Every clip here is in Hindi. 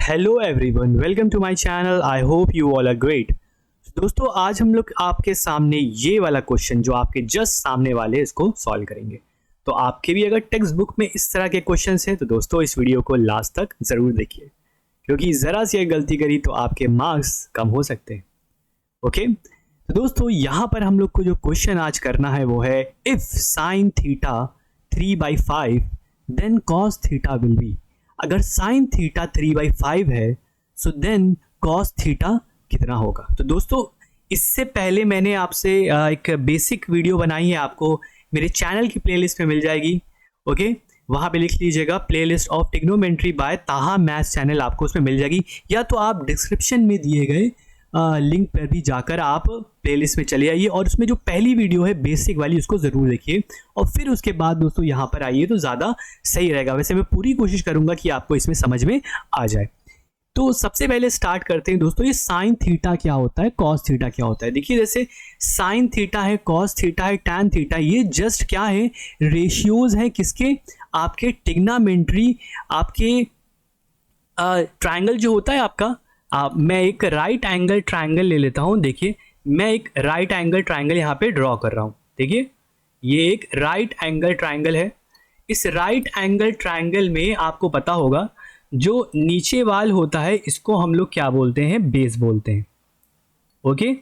Hello everyone, welcome to my channel. I hope you all are great. दोस्तों, आज हम लोग आपके सामने ये वाला क्वेश्चन जो आपके जस्ट सामने वाले इसको सॉल्व करेंगे। तो आपके भी अगर टेक्स्ट बुक में इस तरह के क्वेश्चंस हैं तो दोस्तों इस वीडियो को लास्ट तक ज़रूर देखिए, क्योंकि ज़रा सी गलती करी तो आपके मार्क्स कम हो सकते हैं। ओके, तो दोस्तों यहाँ पर हम लोग को जो क्वेश्चन आज करना है वो है if sine theta 3/5 then cos theta will be. अगर साइन थीटा 3/5 है सो देन कॉस थीटा कितना होगा। तो दोस्तों इससे पहले मैंने आपसे एक बेसिक वीडियो बनाई है, आपको मेरे चैनल की प्लेलिस्ट में मिल जाएगी। ओके, वहाँ पे लिख लीजिएगा प्लेलिस्ट ऑफ ट्रिग्नोमेट्री बाय ताहा मैथ्स चैनल, आपको उसमें मिल जाएगी। या तो आप डिस्क्रिप्शन में दिए गए लिंक पर भी जाकर आप प्लेलिस्ट में चले आइए और उसमें जो पहली वीडियो है बेसिक वाली उसको ज़रूर देखिए, और फिर उसके बाद दोस्तों यहाँ पर आइए तो ज़्यादा सही रहेगा। वैसे मैं पूरी कोशिश करूँगा कि आपको इसमें समझ में आ जाए। तो सबसे पहले स्टार्ट करते हैं दोस्तों, ये साइन थीटा क्या होता है, कॉस थीटा क्या होता है। देखिए जैसे साइन थीटा है, कॉस थीटा है, टैन थीटा, ये जस्ट क्या है, रेशियोज हैं किसके, आपके ट्रिग्नोमेट्री, आपके ट्रायंगल जो होता है आपका। मैं एक राइट एंगल ट्रायंगल ले लेता हूँ। देखिए मैं एक राइट एंगल ट्रायंगल यहाँ पे ड्रॉ कर रहा हूँ। देखिए ये एक राइट एंगल ट्रायंगल है। इस राइट एंगल ट्रायंगल में आपको पता होगा जो नीचे वाल होता है इसको हम लोग क्या बोलते हैं, बेस बोलते हैं। ओके,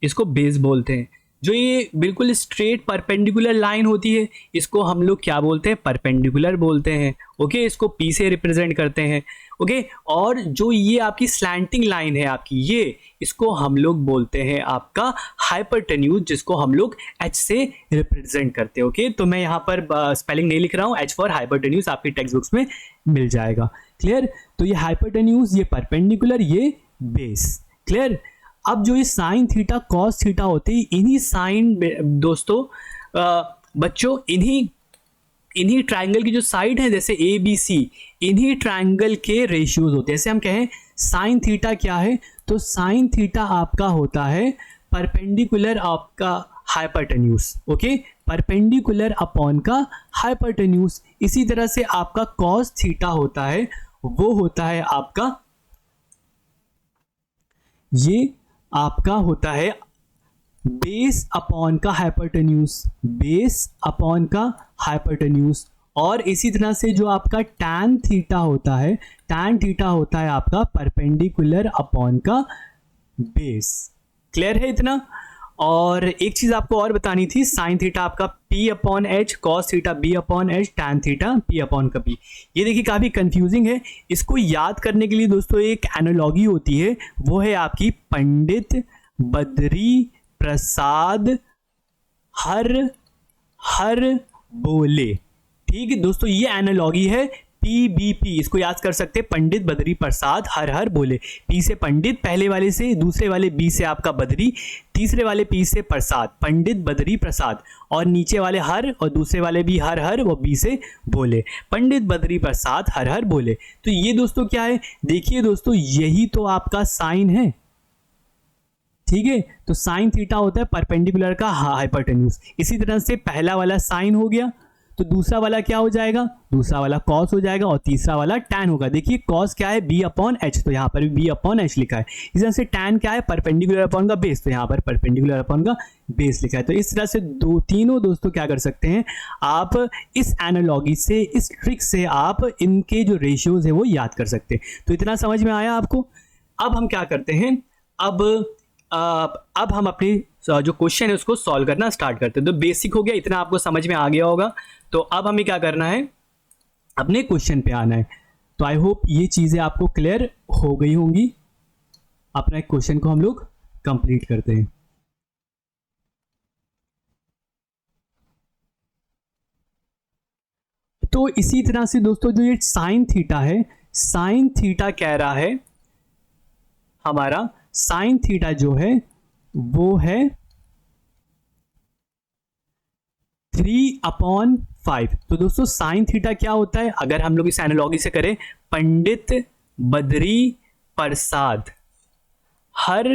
इसको बेस बोलते हैं। जो ये बिल्कुल स्ट्रेट परपेंडिकुलर लाइन होती है इसको हम लोग क्या बोलते हैं, परपेंडिकुलर बोलते हैं। ओके, इसको पी से रिप्रेजेंट करते हैं। ओके, और जो ये आपकी स्लैंटिंग लाइन है आपकी, ये इसको हम लोग बोलते हैं आपका हाइपरटेन्यूज, जिसको हम लोग एच से रिप्रेजेंट करते हैं। ओके, तो मैं यहाँ पर स्पेलिंग नहीं लिख रहा हूँ, एच फॉर हाइपरटेन्यूज आपकी टेक्स्ट बुक्स में मिल जाएगा। क्लियर, तो ये हाइपरटेन्यूज, ये परपेंडिकुलर, ये बेस। क्लियर। अब जो ये साइन थीटा कॉस थीटा होते हैं, इन्हीं साइन दोस्तों बच्चों इन्हीं ट्रायंगल की जो साइड है जैसे ए बी सी, इन्हीं ट्रायंगल के रेशियोज होते हैं। जैसे हम कहें साइन थीटा क्या है, तो साइन थीटा आपका होता है परपेंडिकुलर आपका हाइपरटेन्यूज। ओके, परपेंडिकुलर अपॉन का हाइपरटेन्यूज। इसी तरह से आपका कॉस थीटा होता है, वो होता है आपका, ये आपका होता है बेस अपॉन का हाइपरटेन्यूज, बेस अपॉन का हाइपरटेन्यूज। और इसी तरह से जो आपका टैन थीटा होता है, टैन थीटा होता है आपका परपेंडिकुलर अपॉन का बेस। क्लियर है इतना। और एक चीज आपको और बतानी थी, साइन थीटा आपका P upon H, cos theta B upon H, tan theta P upon का B। ये देखिए काफी कंफ्यूजिंग है। इसको याद करने के लिए दोस्तों एक एनालॉगी होती है, वो है आपकी पंडित बद्री प्रसाद हर बोले। ठीक है दोस्तों, ये एनालॉगी है PBP, इसको याद कर सकते हैं, पंडित बद्री प्रसाद हर बोले। P से पंडित पहले वाले से, दूसरे वाले B से आपका बद्री, तीसरे वाले P से प्रसाद, पंडित बद्री प्रसाद, और नीचे वाले हर और दूसरे वाले भी हर वो B से बोले, पंडित बद्री प्रसाद हर बोले। तो ये दोस्तों क्या है, देखिए दोस्तों यही तो आपका साइन है। ठीक है, तो साइन थीटा होता है परपेंडिकुलर का हाइपरटेन्यूज। इसी तरह से पहला वाला साइन हो गया, तो दूसरा वाला क्या हो जाएगा, दूसरा वाला कॉस हो जाएगा, और तीसरा वाला टैन होगा। देखिए कॉस क्या है, B अपॉन एच, तो यहाँ पर भी B अपॉन एच लिखा है। इस तरह से टैन क्या है, परपेंडिकुलर अपॉन का बेस, तो यहाँ पर परपेंडिकुलर अपॉन का बेस लिखा है। तो इस तरह से तीनों दोस्तों क्या कर सकते हैं, आप इस एनालॉगी से, इस ट्रिक से आप इनके जो रेशियोज है वो याद कर सकते हैं। तो इतना समझ में आया आपको। अब हम क्या करते हैं, अब हम अपनी जो क्वेश्चन है उसको सॉल्व करना स्टार्ट करते हैं। तो बेसिक हो गया, इतना आपको समझ में आ गया होगा। तो अब हमें क्या करना है, अपने क्वेश्चन पे आना है। तो आई होप ये चीजें आपको क्लियर हो गई होंगी। अपना एक क्वेश्चन को हम लोग कंप्लीट करते हैं। तो इसी तरह से दोस्तों जो ये साइन थीटा है, साइन थीटा कह रहा है हमारा, साइन थीटा जो है वो है 3/5। तो दोस्तों साइन थीटा क्या होता है, अगर हम लोग इस एनालॉगी से करें, पंडित बद्री प्रसाद हर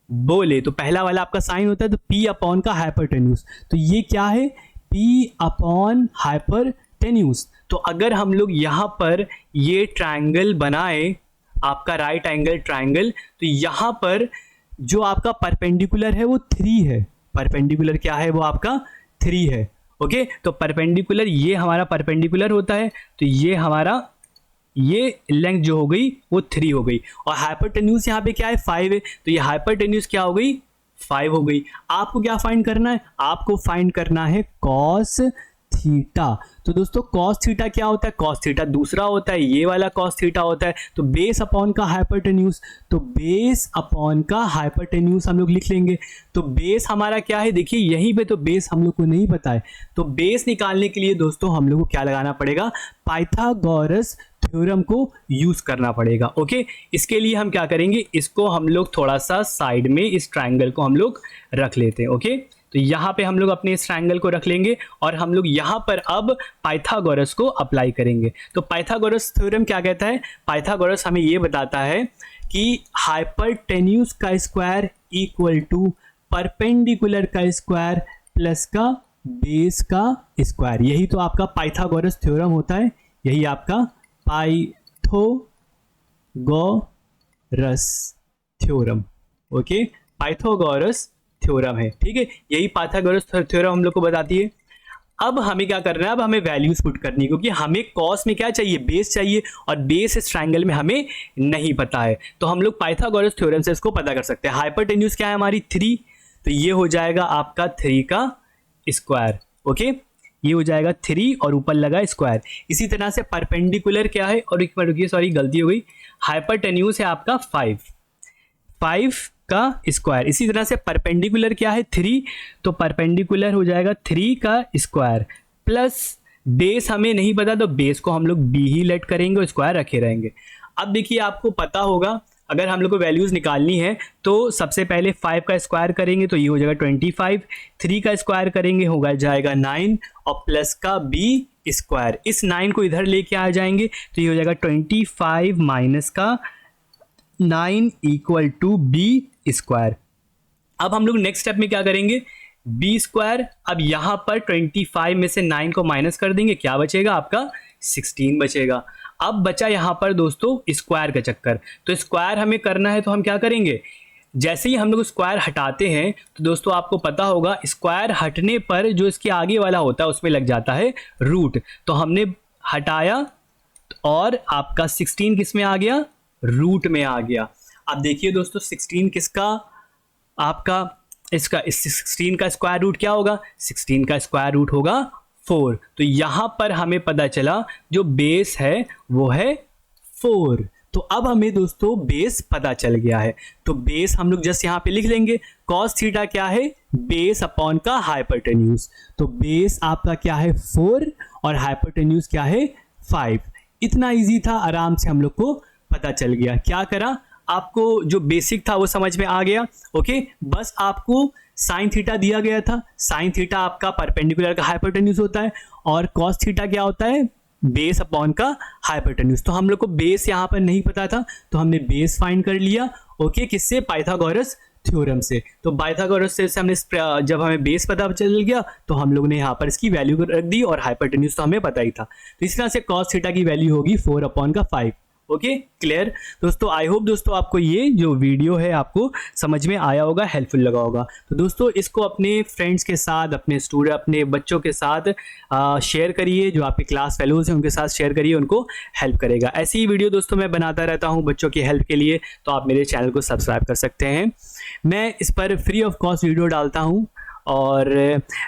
बोले, तो पहला वाला आपका साइन होता है, तो P अपॉन का हाइपरटेन्यूज। तो ये क्या है, P अपॉन हाइपरटेन्यूज। हाइपोटेन्यूज। तो अगर हम लोग यहाँ पर ये ट्रायंगल बनाए, आपका राइट एंगल ट्रायंगल, तो यहाँ पर जो आपका परपेंडिकुलर है वो 3 है। परपेंडिकुलर क्या है, वो आपका 3 है। ओके, तो परपेंडिकुलर ये हमारा परपेंडिकुलर होता है, तो ये हमारा ये लेंथ जो हो गई वो 3 हो गई। और हाइपोटेन्यूज यहाँ पे क्या है, 5 है, तो ये हाइपोटेन्यूज क्या हो गई, 5 हो गई। आपको क्या फाइंड करना है, आपको फाइंड करना है कॉस थीटा। तो दोस्तों कॉस थीटा क्या होता है, कॉस थीटा दूसरा होता है, ये वाला कॉस थीटा होता है, तो बेस अपॉन का हाइपोटेन्यूज, तो बेस अपॉन का हाइपोटेन्यूज हम लोग लिख लेंगे। तो बेस हमारा क्या है, देखिए यहीं पे तो बेस हम लोग को नहीं पता है, तो बेस निकालने के लिए दोस्तों हम लोग को क्या लगाना पड़ेगा, पाइथागोरस थ्योरम को यूज करना पड़ेगा। ओके, इसके लिए हम क्या करेंगे, इसको हम लोग थोड़ा सा साइड में इस ट्रायंगल को हम लोग रख लेते हैं। ओके, तो यहाँ पे हम लोग अपने इस ट्रायंगल को रख लेंगे और हम लोग यहाँ पर अब पाइथागोरस को अप्लाई करेंगे। तो पाइथागोरस थ्योरम क्या कहता है, पाइथागोरस हमें ये बताता है कि हाइपोटेन्यूज का स्क्वायर इक्वल टू परपेंडिकुलर का स्क्वायर प्लस का बेस का स्क्वायर। यही तो आपका पाइथागोरस थ्योरम होता है, यही आपका Pythagoras theorem. Okay, Pythagoras theorem है, ठीक है, यही पाइथागोरस थ्योरम हम लोग को बताती है। अब हमें क्या करना है, अब हमें वैल्यूज पुट करनी है, क्योंकि हमें कॉस में क्या चाहिए, बेस चाहिए, और बेस इस ट्रायंगल में हमें नहीं पता है, तो हम लोग पाइथागोरस थ्योरम से इसको पता कर सकते हैं। हाइपोटेन्यूज क्या है हमारी 3, तो ये हो जाएगा आपका 3 का स्क्वायर। ओके, ये हो जाएगा 3 और ऊपर लगा स्क्वायर। इसी तरह से परपेंडिकुलर क्या है, और एक बार रुकिए, सॉरी गलती हो गई, हाइपोटेन्यूज है आपका 5 का स्क्वायर। इसी तरह से परपेंडिकुलर क्या है 3, तो परपेंडिकुलर हो जाएगा 3 का स्क्वायर प्लस बेस हमें नहीं पता, तो बेस को हम लोग b ही लेट करेंगे और स्क्वायर रखे रहेंगे। अब देखिए आपको पता होगा, अगर हम लोग को वैल्यूज निकालनी है तो सबसे पहले 5 का स्क्वायर करेंगे तो ये हो जाएगा 25, 3 का स्क्वायर करेंगे होगा जाएगा 9 और प्लस का b स्क्वायर। इस 9 को इधर लेके आ जाएंगे तो ये हो जाएगा 25 माइनस का 9 इक्वल टू b स्क्वायर। अब हम लोग नेक्स्ट स्टेप में क्या करेंगे, b स्क्वायर, अब यहाँ पर 25 में से 9 को माइनस कर देंगे, क्या बचेगा आपका 16 बचेगा। अब बचा यहाँ पर दोस्तों स्क्वायर का चक्कर, तो स्क्वायर हमें करना है तो हम क्या करेंगे, जैसे ही हम लोग स्क्वायर हटाते हैं तो दोस्तों आपको पता होगा स्क्वायर हटने पर जो इसके आगे वाला होता है उसमें लग जाता है रूट, तो हमने हटाया और आपका 16 किस में आ गया, रूट में आ गया। अब देखिए दोस्तों 16 किसका, आपका इसका, इस 16 का स्क्वायर रूट क्या होगा, 16 का स्क्वायर रूट होगा 4। तो यहां पर हमें पता चला जो बेस है वो है 4। तो अब हमें दोस्तों बेस पता चल गया है, तो बेस हम लोग जस्ट यहां पे लिख लेंगे, कॉस थीटा क्या है, बेस अपॉन का हाइपोटेन्यूज। तो बेस आपका क्या है 4 और हाइपोटेन्यूज क्या है 5। इतना इजी था, आराम से हम लोग को पता चल गया। क्या करा, आपको जो बेसिक था वो समझ में आ गया। ओके, बस आपको साइन थीटा दिया गया था, साइन थीटा आपका परपेंडिकुलर का हाइपोटेन्यूज होता है और कॉस थीटा क्या होता है, बेस अपॉन का हाइपोटेन्यूज। तो हम लोग को बेस यहाँ पर नहीं पता था तो हमने बेस फाइंड कर लिया। ओके, किससे, पाइथागोरस थ्योरम से। तो पाइथागोरस से हमने जब हमें बेस पता चल गया तो हम लोग ने यहाँ पर इसकी वैल्यू रख दी और हाइपोटेन्यूज तो हमें पता ही था। तो इस तरह से कॉस थीटा की वैल्यू होगी 4 अपॉन का 5। ओके, क्लियर दोस्तों। आई होप दोस्तों आपको ये जो वीडियो है आपको समझ में आया होगा, हेल्पफुल लगा होगा। तो दोस्तों इसको अपने फ्रेंड्स के साथ, अपने स्टूडेंट, अपने बच्चों के साथ शेयर करिए, जो आपके क्लास फेलोज हैं उनके साथ शेयर करिए, उनको हेल्प करेगा। ऐसी ही वीडियो दोस्तों मैं बनाता रहता हूँ बच्चों की हेल्प के लिए, तो आप मेरे चैनल को सब्सक्राइब कर सकते हैं। मैं इस पर फ्री ऑफ कॉस्ट वीडियो डालता हूँ, और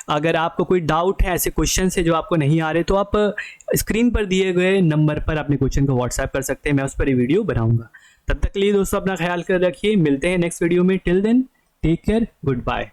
अगर आपको कोई डाउट है, ऐसे क्वेश्चन है जो आपको नहीं आ रहे, तो आप स्क्रीन पर दिए गए नंबर पर अपने क्वेश्चन को व्हाट्सएप कर सकते हैं, मैं उस पर ही वीडियो बनाऊंगा। तब तक के लिए दोस्तों अपना ख्याल कर रखिए, मिलते हैं नेक्स्ट वीडियो में। Till then take care, good bye.